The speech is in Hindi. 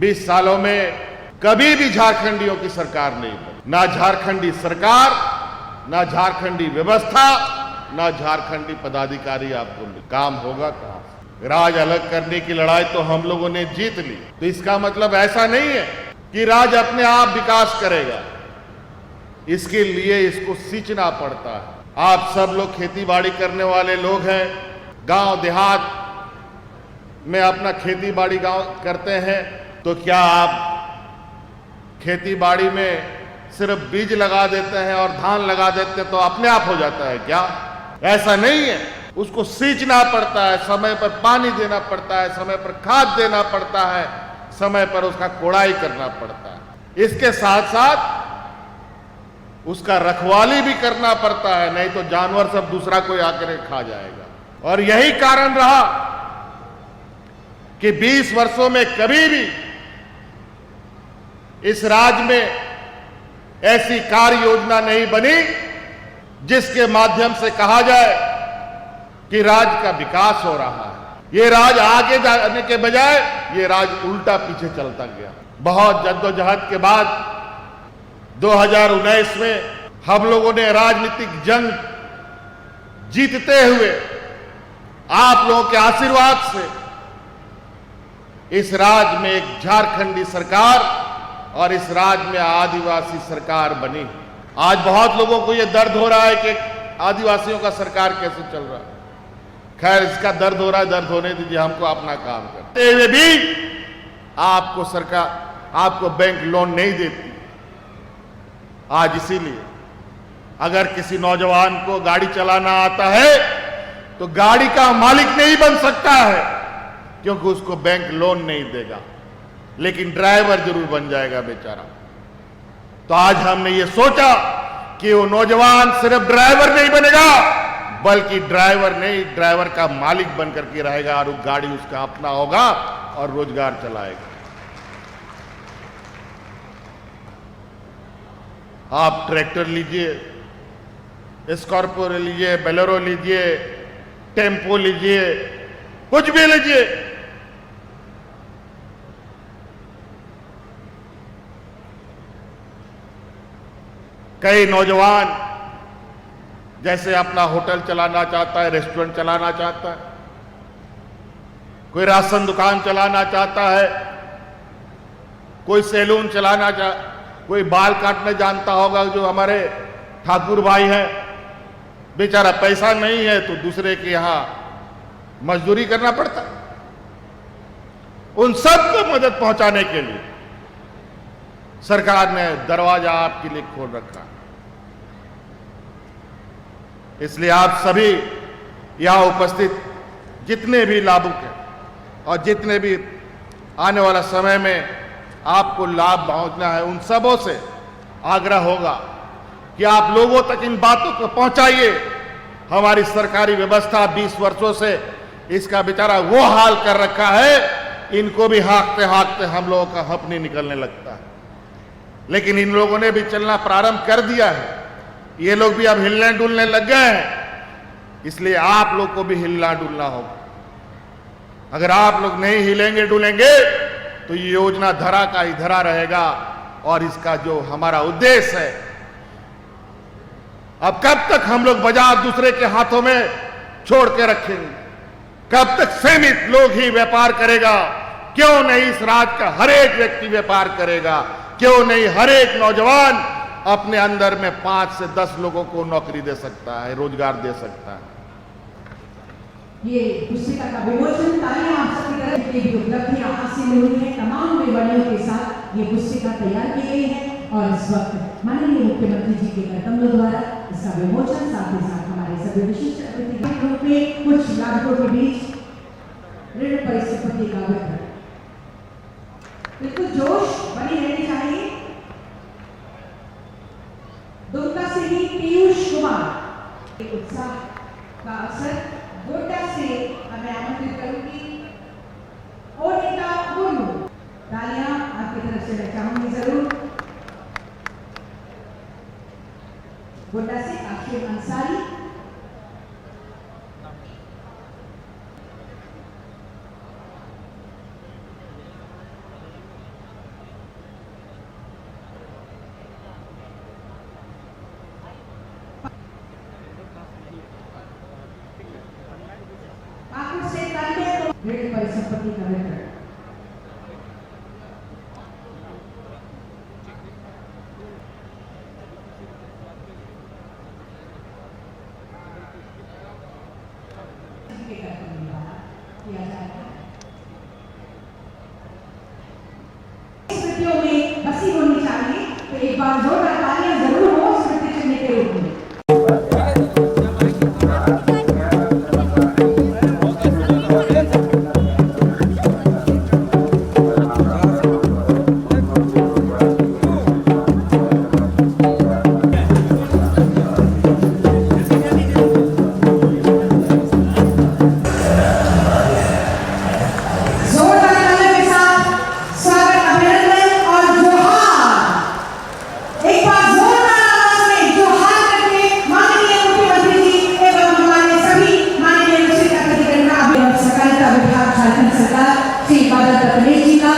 20 सालों में कभी भी झारखंडियों की सरकार नहीं बनी। ना झारखंडी सरकार, ना झारखंडी व्यवस्था, ना झारखंडी पदाधिकारी आपको मिले। काम होगा कहां से? राज्य अलग करने की लड़ाई तो हम लोगों ने जीत ली, तो इसका मतलब ऐसा नहीं है कि राज्य अपने आप विकास करेगा। इसके लिए इसको सींचना पड़ता है। आप सब लोग खेती बाड़ी करने वाले लोग हैं, गांव देहात में अपना खेती बाड़ी गांव करते हैं, तो क्या आप खेती बाड़ी में सिर्फ बीज लगा देते हैं और धान लगा देते हैं तो अपने आप हो जाता है क्या? ऐसा नहीं है। उसको सींचना पड़ता है, समय पर पानी देना पड़ता है, समय पर खाद देना पड़ता है, समय पर उसका कोड़ाई करना पड़ता है। इसके साथ साथ उसका रखवाली भी करना पड़ता है, नहीं तो जानवर सब दूसरा कोई आकर खा जाएगा। और यही कारण रहा कि 20 वर्षों में कभी भी इस राज्य में ऐसी कार्य योजना नहीं बनी जिसके माध्यम से कहा जाए कि राज्य का विकास हो रहा है। ये राज्य आगे जाने के बजाय ये राज्य उल्टा पीछे चलता गया। बहुत जद्दोजहद के बाद 2019 में हम लोगों ने राजनीतिक जंग जीतते हुए आप लोगों के आशीर्वाद से इस राज्य में एक झारखंडी सरकार और इस राज्य में आदिवासी सरकार बनी। आज बहुत लोगों को यह दर्द हो रहा है कि आदिवासियों का सरकार कैसे चल रहा है। खैर, इसका दर्द हो रहा है, दर्द होने दीजिए, हमको अपना काम करते हुए भी आपको सरकार, आपको बैंक लोन नहीं देती। आज इसीलिए अगर किसी नौजवान को गाड़ी चलाना आता है तो गाड़ी का मालिक नहीं बन सकता है, क्योंकि उसको बैंक लोन नहीं देगा, लेकिन ड्राइवर जरूर बन जाएगा बेचारा। तो आज हमने ये सोचा कि वो नौजवान सिर्फ ड्राइवर नहीं बनेगा, बल्कि ड्राइवर नहीं, ड्राइवर का मालिक बनकर के रहेगा और वो गाड़ी उसका अपना होगा और रोजगार चलाएगा। आप ट्रैक्टर लीजिए, स्कॉर्पियो लीजिए, बोलेरो लीजिए, टेम्पो लीजिए, कुछ भी लीजिए, कई नौजवान जैसे अपना होटल चलाना चाहता है, रेस्टोरेंट चलाना चाहता है, कोई राशन दुकान चलाना चाहता है, कोई सैलून चलाना कोई बाल काटने जानता होगा। जो हमारे ठाकुर भाई हैं, बेचारा पैसा नहीं है तो दूसरे के यहां मजदूरी करना पड़ता। उन सबको मदद पहुंचाने के लिए सरकार ने दरवाजा आपके लिए खोल रखा। इसलिए आप सभी यहां उपस्थित जितने भी लाभुक हैं और जितने भी आने वाला समय में आपको लाभ पहुंचना है, उन सबों से आग्रह होगा कि आप लोगों तक इन बातों को पहुंचाइए। हमारी सरकारी व्यवस्था 20 वर्षों से इसका बेचारा वो हाल कर रखा है, इनको भी हाँकते हाँकते हम लोगों का हप नहीं निकलने लगता है। लेकिन इन लोगों ने भी चलना प्रारंभ कर दिया है, ये लोग भी अब हिलने डुलने लग गए हैं। इसलिए आप लोग को भी हिलना डुलना होगा। अगर आप लोग नहीं हिलेंगे डुलेंगे तो ये योजना धरा का ही धरा रहेगा। और इसका जो हमारा उद्देश्य है, अब कब तक हम लोग बाजार दूसरे के हाथों में छोड़ के रखेंगे? कब तक सीमित लोग ही व्यापार करेगा? क्यों नहीं इस राज्य का हर एक व्यक्ति व्यापार करेगा? क्यों नहीं हर एक नौजवान अपने अंदर में 5 से 10 लोगों को नौकरी दे सकता है, रोजगार दे सकता है? ये पुस्तिका का विमोचन तालियां आप सभी तरह की उपलब्धियां हासिल हुई है। तमाम विवरणों के साथ ये पुस्तिका तैयार की गई है और इस वक्त माननीय मुख्यमंत्री जी के कदमों द्वारा इसका विमोचन, साथ ही साथ हमारे सभी विशिष्ट अतिथि के रूप में कुछ लाभुकों के बीच ऋण परिसंपत्ति का वितरण। बिल्कुल जोश बनी रहनी चाहिए। दुमका से ही पीयूष कुमार उत्साह का अवसर गोड्डा से हमें आमंत्रित करूंगी। ओनिता मुर्मू, तालियां आपकी तरफ से मैं चाहूंगी जरूर। गोड्डा से आशिफ अंसारी, एक बार जोरदार तालियां जरूर हो स्मृति चिन्ह के रूप में। जोरदार तालियों के साथ स्वागत, अभिनंदन और जोहार। एक बार जोरदार आवाज में जोहार करके माननीय मुख्यमंत्री जी एवं हमारे सभी माननीय कृषि अधिकारी का सकल का विभाग झारखंड सरकार श्री बादल पटेल जी का